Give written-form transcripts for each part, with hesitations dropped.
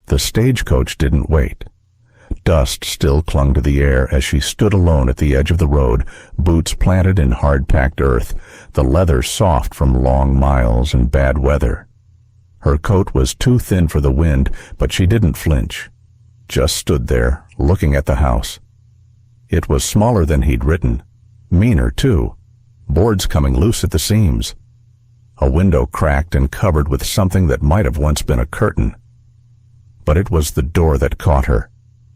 The stagecoach didn't wait. Dust still clung to the air as she stood alone at the edge of the road, boots planted in hard-packed earth, the leather soft from long miles and bad weather. Her coat was too thin for the wind, but she didn't flinch. Just stood there, looking at the house. It was smaller than he'd written. Meaner, too. Boards coming loose at the seams. A window cracked and covered with something that might have once been a curtain. But it was the door that caught her.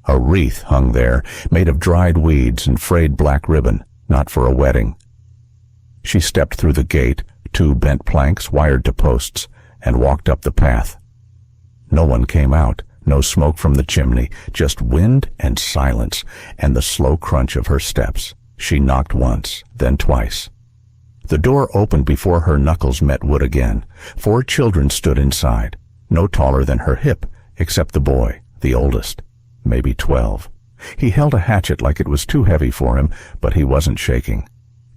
A wreath hung there, made of dried weeds and frayed black ribbon, not for a wedding. She stepped through the gate, 2 bent planks wired to posts, and walked up the path. No one came out, no smoke from the chimney, just wind and silence, and the slow crunch of her steps. She knocked once, then twice. The door opened before her knuckles met wood again. 4 children stood inside, no taller than her hip, except the boy, the oldest. Maybe 12. He held a hatchet like it was too heavy for him, but he wasn't shaking,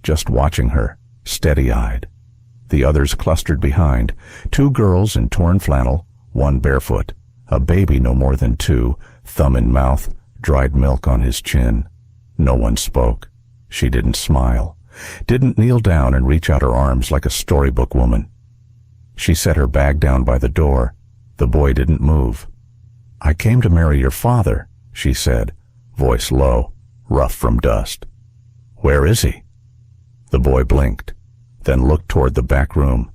just watching her, steady-eyed. The others clustered behind, 2 girls in torn flannel, 1 barefoot, a baby no more than 2, thumb in mouth, dried milk on his chin. No one spoke. She didn't smile, didn't kneel down and reach out her arms like a storybook woman. She set her bag down by the door. The boy didn't move. "I came to marry your father," she said, voice low, rough from dust. "Where is he?" The boy blinked, then looked toward the back room.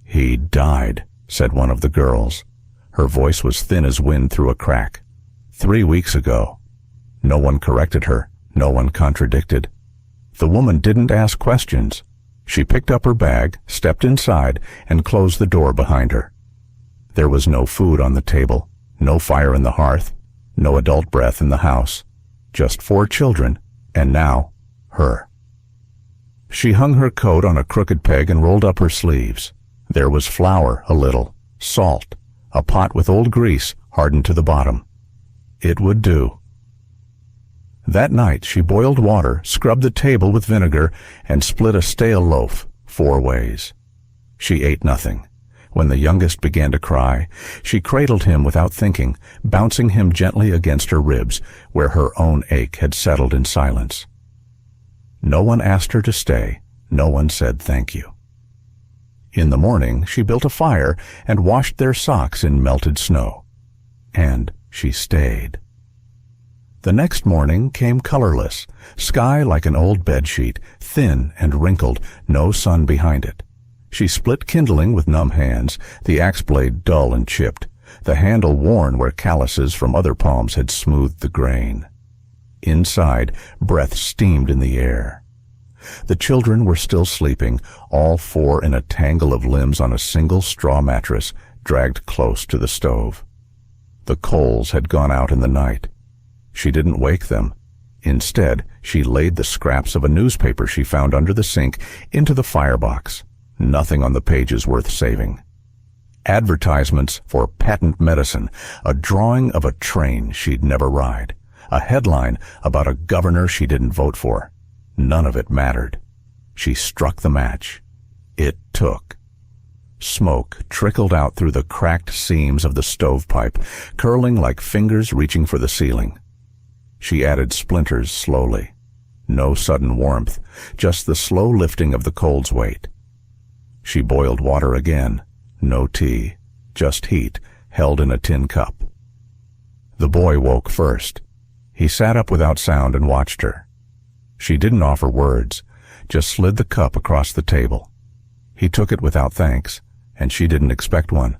"He died," said one of the girls. Her voice was thin as wind through a crack. 3 weeks ago. No one corrected her, no one contradicted. The woman didn't ask questions. She picked up her bag, stepped inside, and closed the door behind her. There was no food on the table. No fire in the hearth, no adult breath in the house, just 4 children, and now, her. She hung her coat on a crooked peg and rolled up her sleeves. There was flour, a little, salt, a pot with old grease hardened to the bottom. It would do. That night she boiled water, scrubbed the table with vinegar, and split a stale loaf 4 ways. She ate nothing. When the youngest began to cry, she cradled him without thinking, bouncing him gently against her ribs, where her own ache had settled in silence. No one asked her to stay. No one said thank you. In the morning, she built a fire and washed their socks in melted snow. And she stayed. The next morning came colorless, sky like an old bedsheet, thin and wrinkled, no sun behind it. She split kindling with numb hands, the axe blade dull and chipped, the handle worn where calluses from other palms had smoothed the grain. Inside, breath steamed in the air. The children were still sleeping, all 4 in a tangle of limbs on a single straw mattress, dragged close to the stove. The coals had gone out in the night. She didn't wake them. Instead, she laid the scraps of a newspaper she found under the sink into the firebox. Nothing on the pages worth saving. Advertisements for patent medicine, a drawing of a train she'd never ride, a headline about a governor she didn't vote for. None of it mattered. She struck the match. It took. Smoke trickled out through the cracked seams of the stovepipe, curling like fingers reaching for the ceiling. She added splinters slowly. No sudden warmth, just the slow lifting of the coal's weight. She boiled water again. No tea, just heat, held in a tin cup. The boy woke first. He sat up without sound and watched her. She didn't offer words, just slid the cup across the table. He took it without thanks, and she didn't expect one.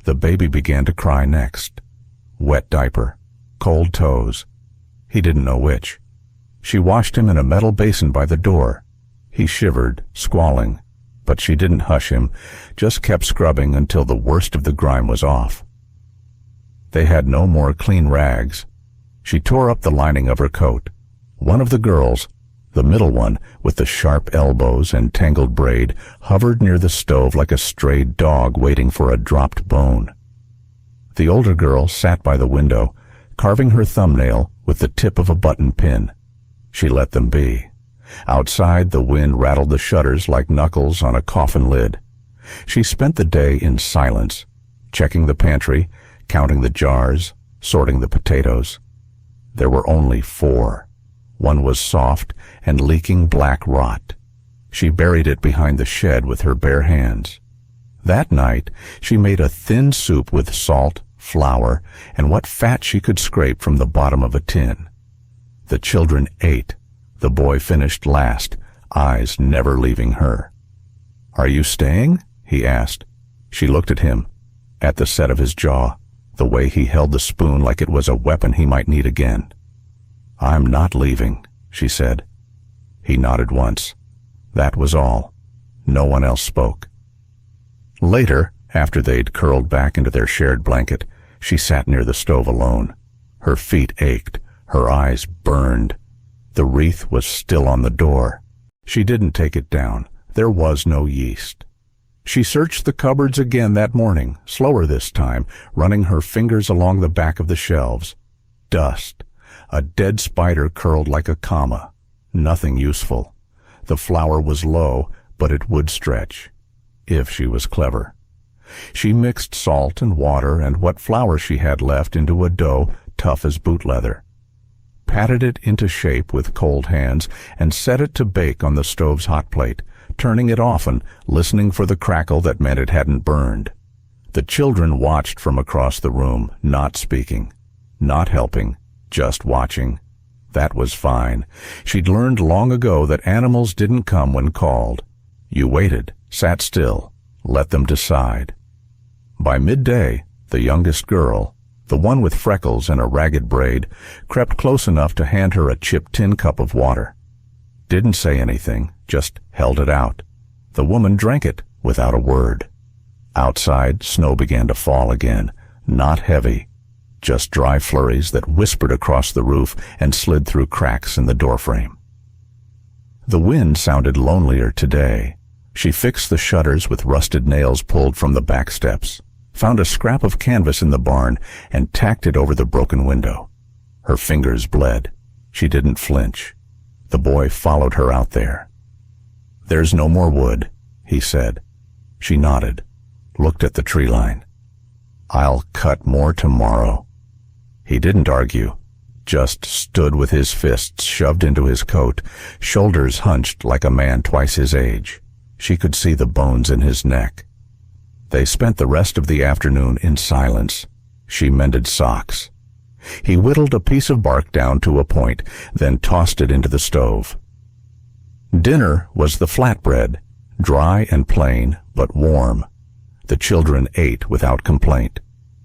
The baby began to cry next. Wet diaper, cold toes. He didn't know which. She washed him in a metal basin by the door. He shivered, squalling. But she didn't hush him, just kept scrubbing until the worst of the grime was off. They had no more clean rags. She tore up the lining of her coat. One of the girls, the middle one with the sharp elbows and tangled braid, hovered near the stove like a strayed dog waiting for a dropped bone. The older girl sat by the window, carving her thumbnail with the tip of a button pin. She let them be. Outside, the wind rattled the shutters like knuckles on a coffin lid. She spent the day in silence, checking the pantry, counting the jars, sorting the potatoes. There were only 4. One was soft and leaking black rot. She buried it behind the shed with her bare hands. That night, she made a thin soup with salt, flour, and what fat she could scrape from the bottom of a tin. The children ate. The boy finished last, eyes never leaving her. "Are you staying?" he asked. She looked at him, at the set of his jaw, the way he held the spoon like it was a weapon he might need again. "I'm not leaving," she said. He nodded once. That was all. No one else spoke. Later, after they'd curled back into their shared blanket, she sat near the stove alone. Her feet ached, her eyes burned. The wreath was still on the door. She didn't take it down. There was no yeast. She searched the cupboards again that morning, slower this time, running her fingers along the back of the shelves. Dust. A dead spider curled like a comma. Nothing useful. The flour was low, but it would stretch, if she was clever. She mixed salt and water and what flour she had left into a dough tough as boot leather, patted it into shape with cold hands, and set it to bake on the stove's hot plate, turning it often, listening for the crackle that meant it hadn't burned. The children watched from across the room, not speaking, not helping, just watching. That was fine. She'd learned long ago that animals didn't come when called. You waited, sat still, let them decide. By midday, the youngest girl, the one with freckles and a ragged braid, crept close enough to hand her a chipped tin cup of water. Didn't say anything, just held it out. The woman drank it without a word. Outside, snow began to fall again, not heavy, just dry flurries that whispered across the roof and slid through cracks in the doorframe. The wind sounded lonelier today. She fixed the shutters with rusted nails pulled from the back steps, found a scrap of canvas in the barn, and tacked it over the broken window. Her fingers bled. She didn't flinch. The boy followed her out there. "There's no more wood," he said. She nodded, looked at the tree line. "I'll cut more tomorrow." He didn't argue, just stood with his fists shoved into his coat, shoulders hunched like a man twice his age. She could see the bones in his neck. They spent the rest of the afternoon in silence. She mended socks. He whittled a piece of bark down to a point, then tossed it into the stove. Dinner was the flatbread, dry and plain, but warm. The children ate without complaint.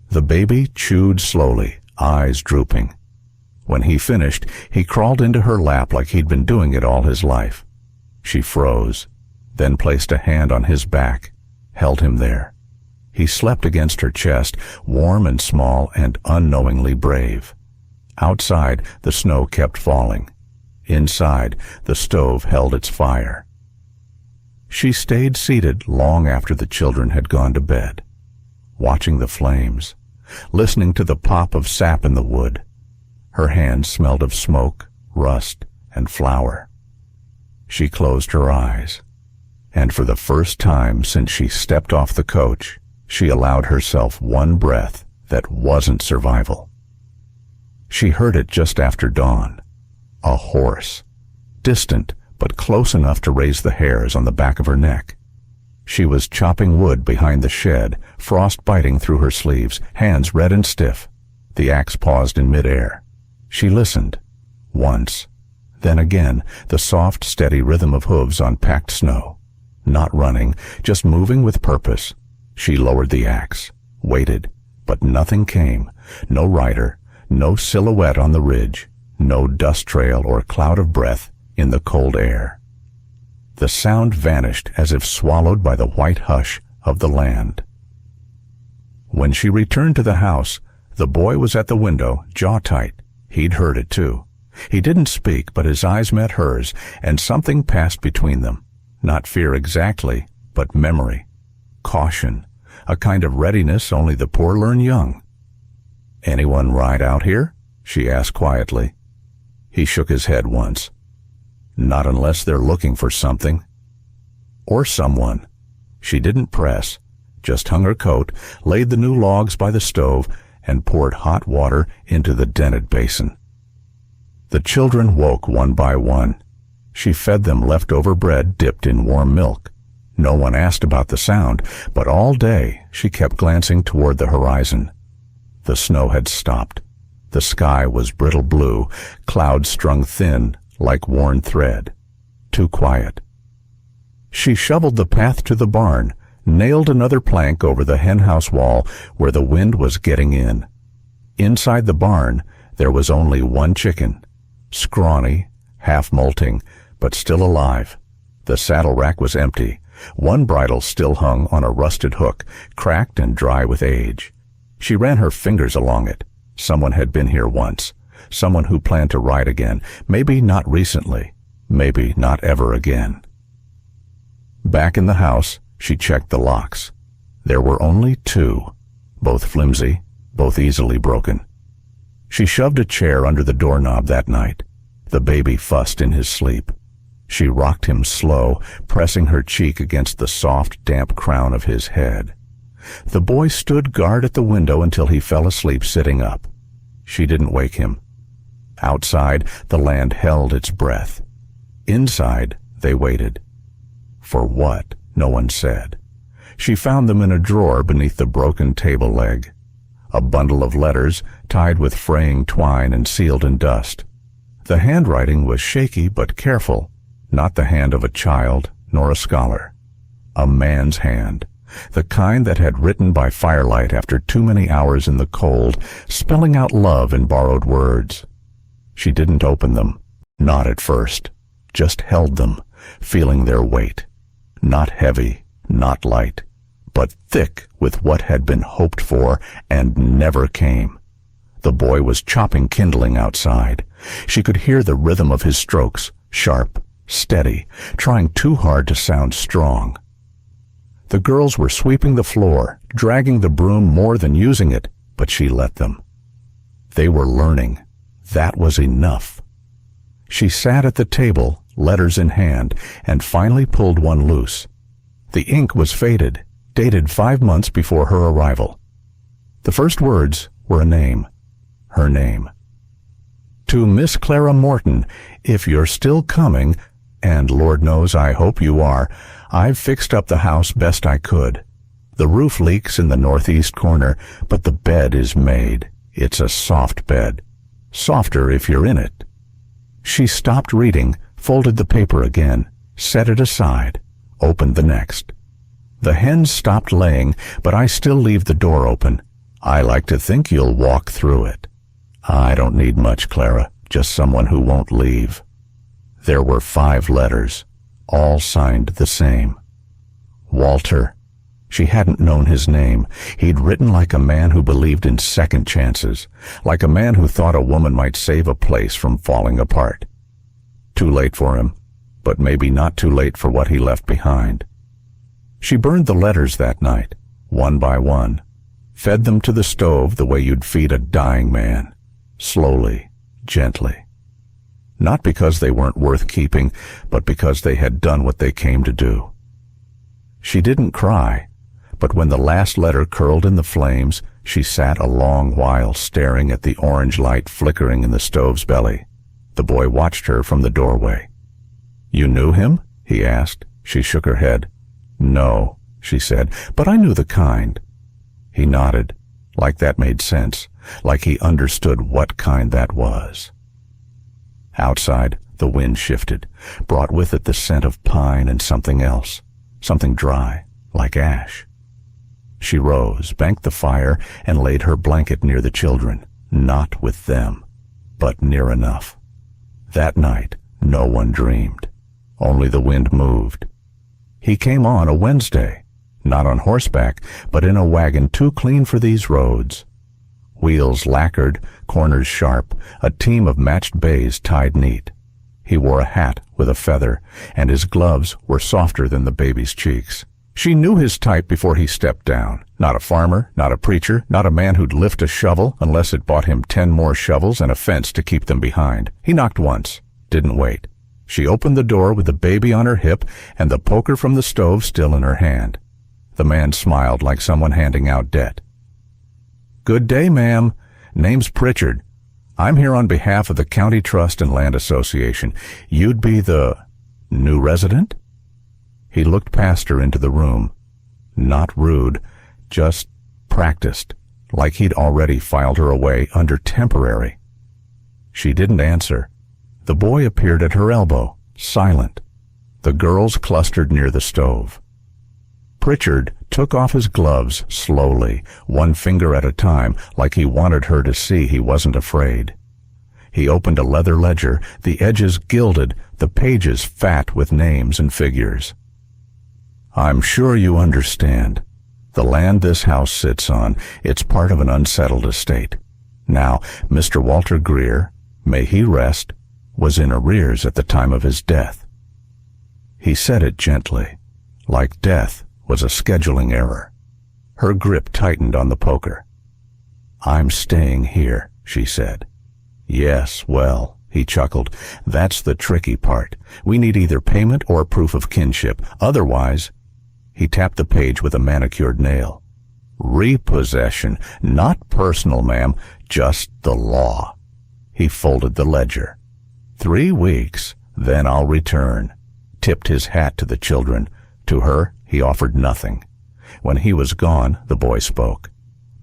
The baby chewed slowly, eyes drooping. When he finished, he crawled into her lap like he'd been doing it all his life. She froze, then placed a hand on his back, held him there. He slept against her chest, warm and small and unknowingly brave. Outside, the snow kept falling. Inside, the stove held its fire. She stayed seated long after the children had gone to bed, watching the flames, listening to the pop of sap in the wood. Her hands smelled of smoke, rust, and flour. She closed her eyes, and for the first time since she stepped off the coach, she allowed herself one breath that wasn't survival. She heard it just after dawn. A horse, distant but close enough to raise the hairs on the back of her neck. She was chopping wood behind the shed, frost biting through her sleeves, hands red and stiff. The axe paused in midair. She listened. Once. Then again, the soft, steady rhythm of hooves on packed snow. Not running, just moving with purpose. She lowered the axe, waited, but nothing came. No rider, no silhouette on the ridge, no dust trail or cloud of breath in the cold air. The sound vanished as if swallowed by the white hush of the land. When she returned to the house, the boy was at the window, jaw tight. He'd heard it too. He didn't speak, but his eyes met hers, and something passed between them. Not fear exactly, but memory. Caution. A kind of readiness only the poor learn young. "Anyone ride out here?" she asked quietly. He shook his head once. "Not unless they're looking for something." Or someone. She didn't press, just hung her coat, laid the new logs by the stove, and poured hot water into the dented basin. The children woke one by one. She fed them leftover bread dipped in warm milk. No one asked about the sound, but all day she kept glancing toward the horizon. The snow had stopped. The sky was brittle blue, clouds strung thin like worn thread. Too quiet. She shoveled the path to the barn, nailed another plank over the henhouse wall where the wind was getting in. Inside the barn, there was only one chicken, scrawny, half-molting, but still alive. The saddle rack was empty. One bridle still hung on a rusted hook, cracked and dry with age. She ran her fingers along it. Someone had been here once. Someone who planned to ride again. Maybe not recently. Maybe not ever again. Back in the house, she checked the locks. There were only two, both flimsy, both easily broken. She shoved a chair under the doorknob that night. The baby fussed in his sleep. She rocked him slow, pressing her cheek against the soft, damp crown of his head. The boy stood guard at the window until he fell asleep sitting up. She didn't wake him. Outside, the land held its breath. Inside, they waited. For what? No one said. She found them in a drawer beneath the broken table leg. A bundle of letters tied with fraying twine and sealed in dust. The handwriting was shaky but careful, not the hand of a child nor a scholar. A man's hand, the kind that had written by firelight after too many hours in the cold, spelling out love in borrowed words. She didn't open them, not at first, just held them, feeling their weight. Not heavy, not light, but thick with what had been hoped for and never came. The boy was chopping kindling outside. She could hear the rhythm of his strokes, sharp, steady, trying too hard to sound strong. The girls were sweeping the floor, dragging the broom more than using it, but she let them. They were learning. That was enough. She sat at the table, letters in hand, and finally pulled one loose. The ink was faded, dated 5 months before her arrival. The first words were a name. Her name. To Miss Clara Morton, if you're still coming, and Lord knows I hope you are, I've fixed up the house best I could. The roof leaks in the northeast corner, but the bed is made. It's a soft bed. Softer if you're in it. She stopped reading, folded the paper again, set it aside, opened the next. The hens stopped laying, but I still leave the door open. I like to think you'll walk through it. I don't need much, Clara, just someone who won't leave. There were 5 letters, all signed the same. Walter. She hadn't known his name. He'd written like a man who believed in second chances, like a man who thought a woman might save a place from falling apart. Too late for him, but maybe not too late for what he left behind. She burned the letters that night, one by one, fed them to the stove the way you'd feed a dying man, slowly, gently. Not because they weren't worth keeping, but because they had done what they came to do. She didn't cry, but when the last letter curled in the flames, she sat a long while staring at the orange light flickering in the stove's belly. The boy watched her from the doorway. You knew him? He asked. She shook her head. No, she said, but I knew the kind. He nodded, like that made sense, like he understood what kind that was. Outside, the wind shifted, brought with it the scent of pine and something else, something dry, like ash. She rose, banked the fire, and laid her blanket near the children, not with them, but near enough. That night, no one dreamed. Only the wind moved. He came on a Wednesday, not on horseback, but in a wagon too clean for these roads. Wheels lacquered, corners sharp, a team of matched bays tied neat. He wore a hat with a feather, and his gloves were softer than the baby's cheeks. She knew his type before he stepped down. Not a farmer, not a preacher, not a man who'd lift a shovel unless it bought him 10 more shovels and a fence to keep them behind. He knocked once, didn't wait. She opened the door with the baby on her hip and the poker from the stove still in her hand. The man smiled like someone handing out debt. "Good day, ma'am. Name's Pritchard. I'm here on behalf of the County Trust and Land Association. You'd be the new resident?" He looked past her into the room. Not rude, just practiced, like he'd already filed her away under temporary. She didn't answer. The boy appeared at her elbow, silent. The girls clustered near the stove. Pritchard took off his gloves slowly, one finger at a time, like he wanted her to see he wasn't afraid. He opened a leather ledger, the edges gilded, the pages fat with names and figures. "I'm sure you understand. The land this house sits on, it's part of an unsettled estate. Now, Mr. Walter Greer, may he rest, was in arrears at the time of his death." He said it gently, like death was a scheduling error. Her grip tightened on the poker. "I'm staying here," she said. "Yes, well," he chuckled, "that's the tricky part. We need either payment or proof of kinship. Otherwise—" He tapped the page with a manicured nail. "Repossession, not personal, ma'am, just the law." He folded the ledger. 3 weeks, then I'll return." Tipped his hat to the children. To her, he offered nothing. When he was gone, the boy spoke.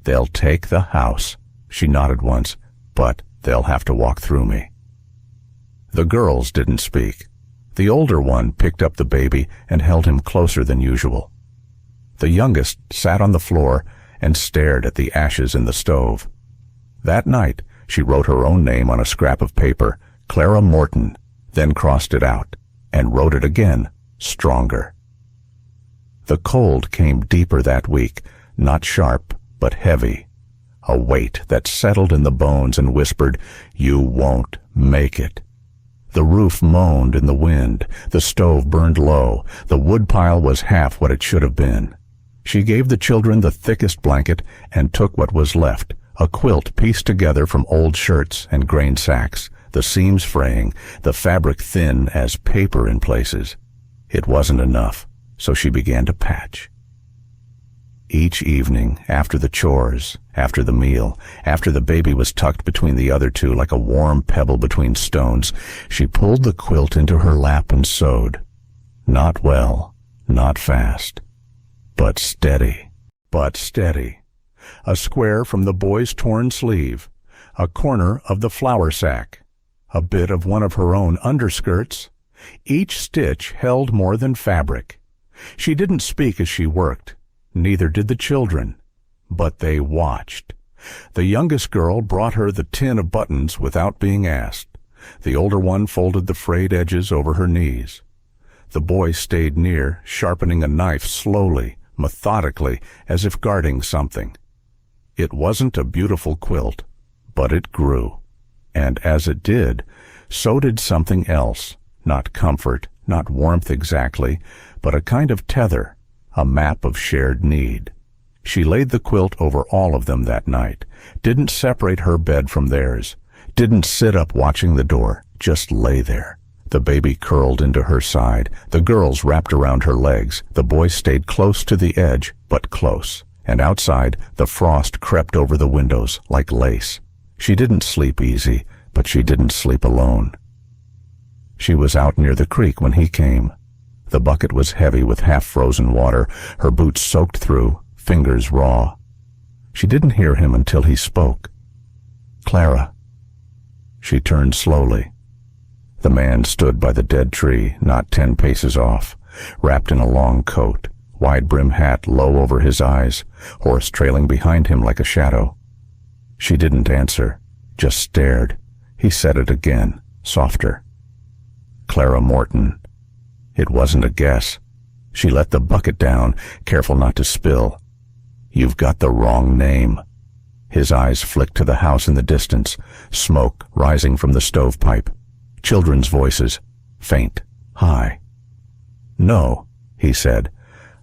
"They'll take the house." She nodded once. "But they'll have to walk through me." The girls didn't speak. The older one picked up the baby and held him closer than usual. The youngest sat on the floor and stared at the ashes in the stove. That night, she wrote her own name on a scrap of paper, Clara Morton, then crossed it out, and wrote it again, stronger. The cold came deeper that week, not sharp, but heavy. A weight that settled in the bones and whispered, "You won't make it." The roof moaned in the wind. The stove burned low. The woodpile was half what it should have been. She gave the children the thickest blanket and took what was left, a quilt pieced together from old shirts and grain sacks, the seams fraying, the fabric thin as paper in places. It wasn't enough, so she began to patch. Each evening, after the chores, after the meal, after the baby was tucked between the other two like a warm pebble between stones, she pulled the quilt into her lap and sewed. Not well, not fast, but steady, but steady. A square from the boy's torn sleeve, a corner of the flour sack, a bit of one of her own underskirts. Each stitch held more than fabric. She didn't speak as she worked. Neither did the children, but they watched. The youngest girl brought her the tin of buttons without being asked. The older one folded the frayed edges over her knees. The boy stayed near, sharpening a knife slowly, methodically, as if guarding something. It wasn't a beautiful quilt, but it grew. And as it did, so did something else, not comfort, not warmth exactly, but a kind of tether, a map of shared need. She laid the quilt over all of them that night, didn't separate her bed from theirs, didn't sit up watching the door, just lay there. The baby curled into her side, the girls wrapped around her legs, the boy stayed close to the edge, but close, and outside the frost crept over the windows like lace. She didn't sleep easy, but she didn't sleep alone. She was out near the creek when he came. The bucket was heavy with half-frozen water, her boots soaked through, fingers raw. She didn't hear him until he spoke. "Clara." She turned slowly. The man stood by the dead tree, not 10 paces off, wrapped in a long coat, wide-brim hat low over his eyes, horse trailing behind him like a shadow. She didn't answer, just stared. He said it again, softer. "Clara Morton." It wasn't a guess. She let the bucket down, careful not to spill. "You've got the wrong name." His eyes flicked to the house in the distance, smoke rising from the stovepipe. Children's voices, faint, high. "No," he said.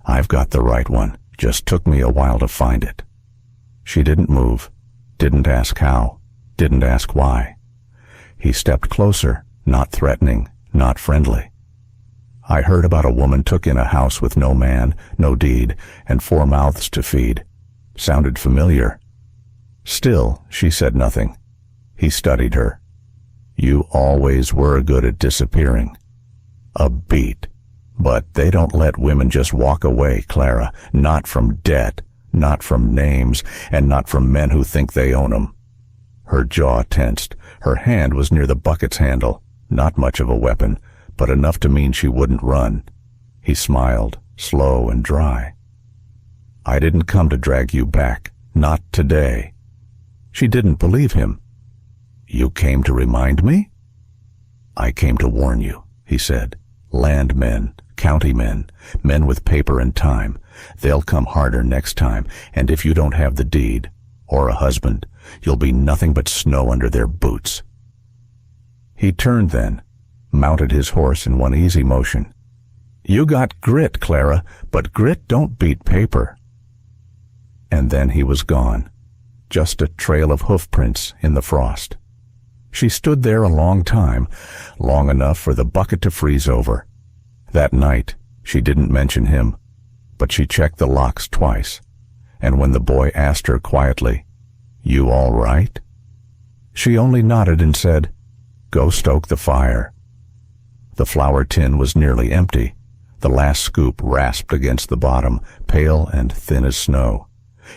"I've got the right one. Just took me a while to find it." She didn't move, didn't ask how, didn't ask why. He stepped closer, not threatening, not friendly. "I heard about a woman took in a house with no man, no deed, and 4 mouths to feed. Sounded familiar." Still, she said nothing. He studied her. You always were good at disappearing. A beat. But they don't let women just walk away, Clara. Not from debt, not from names, and not from men who think they own 'em. Her jaw tensed. Her hand was near the bucket's handle. Not much of a weapon, but enough to mean she wouldn't run. He smiled, slow and dry. I didn't come to drag you back. Not today. She didn't believe him. You came to remind me? I came to warn you, he said. Landmen, county men, men with paper and time. They'll come harder next time, and if you don't have the deed, or a husband, you'll be nothing but snow under their boots. He turned then, mounted his horse in one easy motion. You got grit, Clara, but grit don't beat paper. And then he was gone, just a trail of hoof prints in the frost. She stood there a long time, long enough for the bucket to freeze over. That night, she didn't mention him, but she checked the locks twice, and when the boy asked her quietly, You all right? She only nodded and said, Go stoke the fire. The flour tin was nearly empty. The last scoop rasped against the bottom, pale and thin as snow.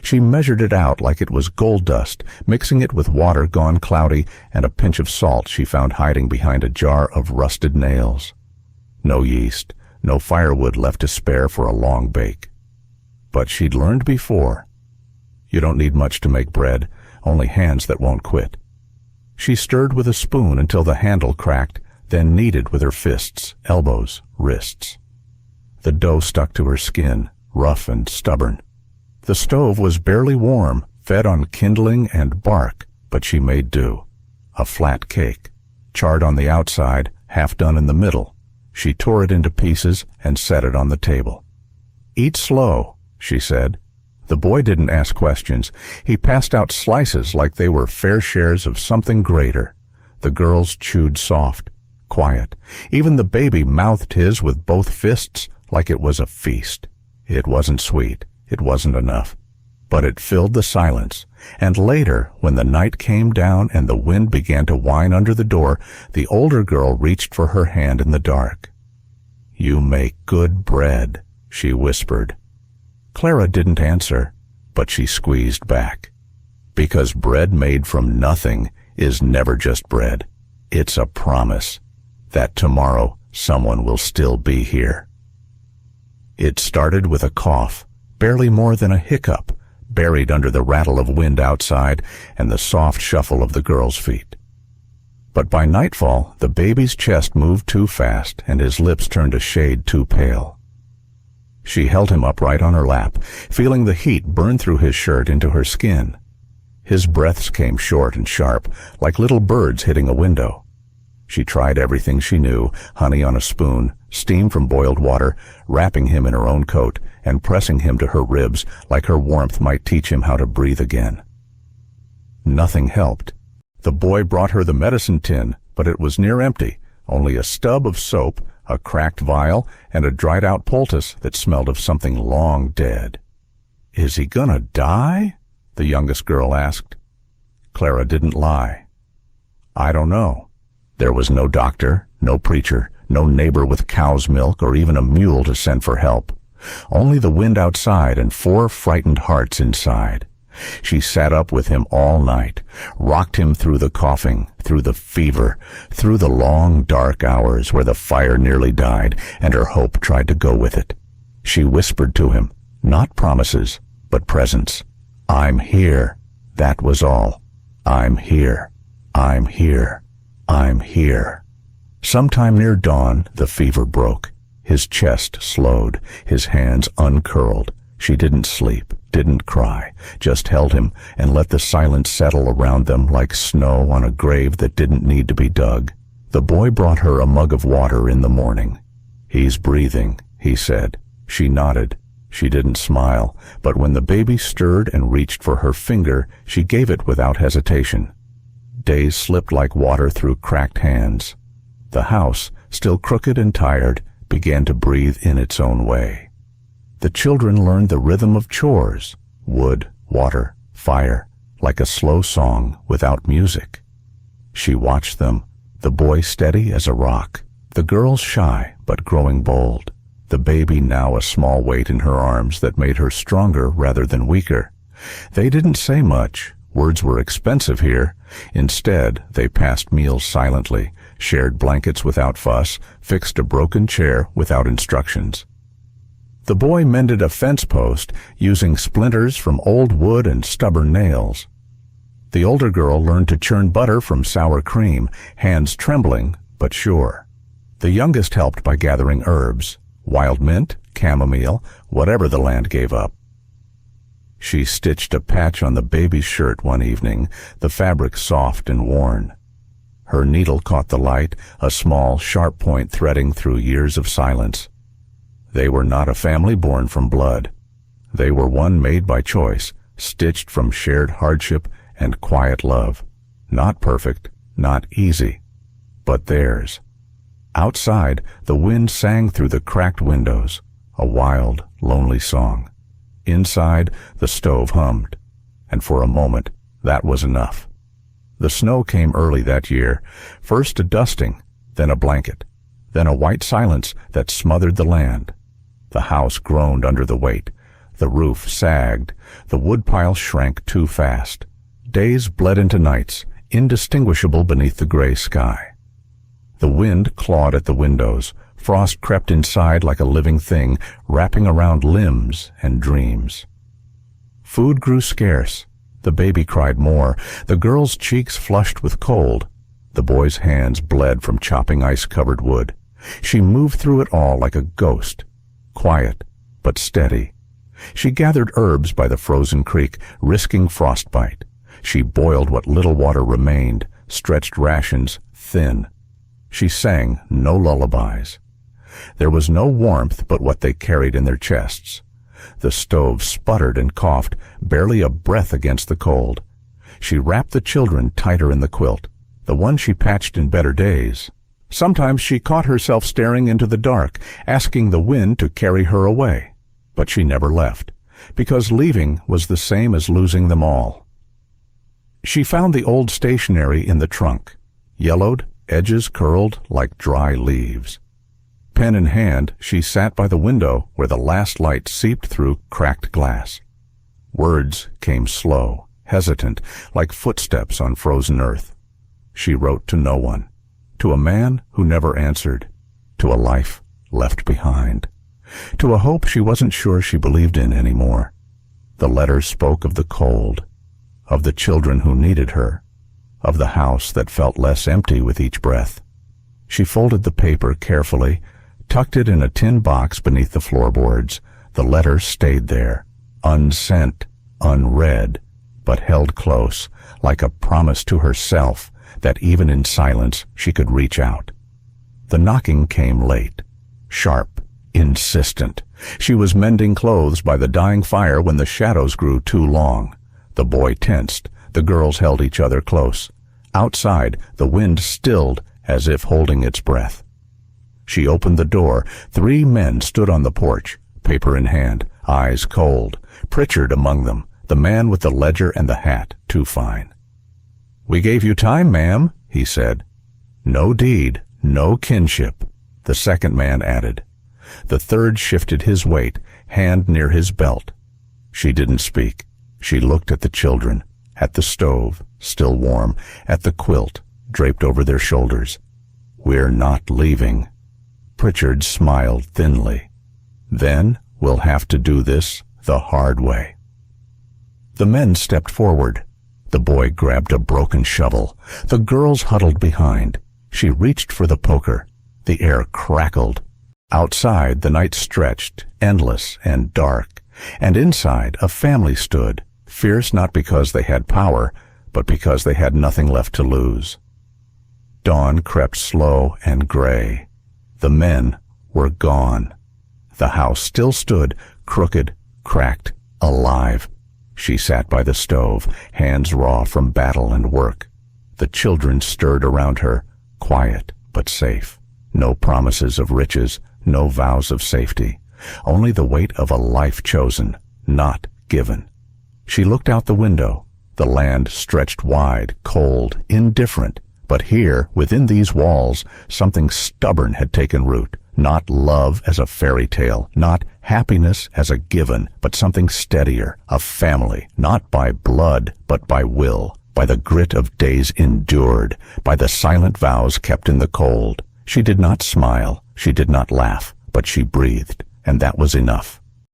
She measured it out like it was gold dust, mixing it with water gone cloudy and a pinch of salt she found hiding behind a jar of rusted nails. No yeast, no firewood left to spare for a long bake. But she'd learned before. You don't need much to make bread, only hands that won't quit. She stirred with a spoon until the handle cracked, then kneaded with her fists, elbows, wrists. The dough stuck to her skin, rough and stubborn. The stove was barely warm, fed on kindling and bark, but she made do. A flat cake, charred on the outside, half done in the middle. She tore it into pieces and set it on the table. Eat slow, she said. The boy didn't ask questions. He passed out slices like they were fair shares of something greater. The girls chewed soft, quiet. Even the baby mouthed his with both fists like it was a feast. It wasn't sweet. It wasn't enough. But it filled the silence. And later, when the night came down and the wind began to whine under the door, the older girl reached for her hand in the dark. You make good bread, she whispered. Clara didn't answer, but she squeezed back. Because bread made from nothing is never just bread. It's a promise that tomorrow someone will still be here. It started with a cough, barely more than a hiccup, buried under the rattle of wind outside and the soft shuffle of the girl's feet. But by nightfall, the baby's chest moved too fast and his lips turned a shade too pale. She held him upright on her lap, feeling the heat burn through his shirt into her skin. His breaths came short and sharp, like little birds hitting a window. She tried everything she knew, honey on a spoon, steam from boiled water, wrapping him in her own coat, and pressing him to her ribs like her warmth might teach him how to breathe again. Nothing helped. The boy brought her the medicine tin, but it was near empty, only a stub of soap, a cracked vial, and a dried-out poultice that smelled of something long dead. Is he gonna die? The youngest girl asked. Clara didn't lie. I don't know. There was no doctor, no preacher, no neighbor with cow's milk or even a mule to send for help. Only the wind outside and 4 frightened hearts inside. She sat up with him all night, rocked him through the coughing, through the fever, through the long dark hours where the fire nearly died and her hope tried to go with it. She whispered to him, not promises, but presence. I'm here. That was all. I'm here. I'm here. I'm here. Sometime near dawn, the fever broke. His chest slowed, his hands uncurled. She didn't sleep, didn't cry, just held him and let the silence settle around them like snow on a grave that didn't need to be dug. The boy brought her a mug of water in the morning. He's breathing, he said. She nodded. She didn't smile, but when the baby stirred and reached for her finger, she gave it without hesitation. Days slipped like water through cracked hands. The house, still crooked and tired, began to breathe in its own way. The children learned the rhythm of chores: wood, water, fire, like a slow song without music. She watched them, the boy steady as a rock, the girl shy but growing bold, the baby now a small weight in her arms that made her stronger rather than weaker. They didn't say much. Words were expensive here. Instead, they passed meals silently, shared blankets without fuss, fixed a broken chair without instructions. The boy mended a fence post using splinters from old wood and stubborn nails. The older girl learned to churn butter from sour cream, hands trembling but sure. The youngest helped by gathering herbs, wild mint, chamomile, whatever the land gave up. She stitched a patch on the baby's shirt one evening, the fabric soft and worn. Her needle caught the light, a small, sharp point threading through years of silence. They were not a family born from blood. They were one made by choice, stitched from shared hardship and quiet love. Not perfect, not easy, but theirs. Outside, the wind sang through the cracked windows, a wild, lonely song. Inside, the stove hummed, and for a moment, that was enough. The snow came early that year, first a dusting, then a blanket, then a white silence that smothered the land. The house groaned under the weight, the roof sagged, the woodpile shrank too fast. Days bled into nights, indistinguishable beneath the gray sky. The wind clawed at the windows. Frost crept inside like a living thing, wrapping around limbs and dreams. Food grew scarce. The baby cried more. The girl's cheeks flushed with cold. The boy's hands bled from chopping ice-covered wood. She moved through it all like a ghost, quiet but steady. She gathered herbs by the frozen creek, risking frostbite. She boiled what little water remained, stretched rations thin. She sang no lullabies. There was no warmth but what they carried in their chests. The stove sputtered and coughed, barely a breath against the cold. She wrapped the children tighter in the quilt, the one she patched in better days. Sometimes she caught herself staring into the dark, asking the wind to carry her away. But she never left, because leaving was the same as losing them all. She found the old stationery in the trunk, yellowed, edges curled like dry leaves. Pen in hand, she sat by the window where the last light seeped through cracked glass. Words came slow, hesitant, like footsteps on frozen earth. She wrote to no one, to a man who never answered, to a life left behind, to a hope she wasn't sure she believed in anymore. The letters spoke of the cold, of the children who needed her, of the house that felt less empty with each breath. She folded the paper carefully, tucked it in a tin box beneath the floorboards. The letter stayed there, unsent, unread, but held close, like a promise to herself that even in silence she could reach out. The knocking came late, sharp, insistent. She was mending clothes by the dying fire when the shadows grew too long. The boy tensed. The girls held each other close. Outside, the wind stilled as if holding its breath. She opened the door. 3 men stood on the porch, paper in hand, eyes cold. Pritchard among them, the man with the ledger and the hat, too fine. "We gave you time, ma'am," he said. "No deed, no kinship," the second man added. The third shifted his weight, hand near his belt. She didn't speak. She looked at the children, at the stove, still warm, at the quilt draped over their shoulders. "We're not leaving." Pritchard smiled thinly. "Then we'll have to do this the hard way." The men stepped forward. The boy grabbed a broken shovel. The girls huddled behind. She reached for the poker. The air crackled. Outside, the night stretched, endless and dark, and inside a family stood, fierce not because they had power, but because they had nothing left to lose. Dawn crept slow and gray. The men were gone. The house still stood, crooked, cracked, alive. She sat by the stove, hands raw from battle and work. The children stirred around her, quiet but safe. No promises of riches, no vows of safety. Only the weight of a life chosen, not given. She looked out the window. The land stretched wide, cold, indifferent. But here, within these walls, something stubborn had taken root. Not love as a fairy tale, not happiness as a given, but something steadier, a family, not by blood, but by will, by the grit of days endured, by the silent vows kept in the cold. She did not smile, she did not laugh, but she breathed, and that was enough.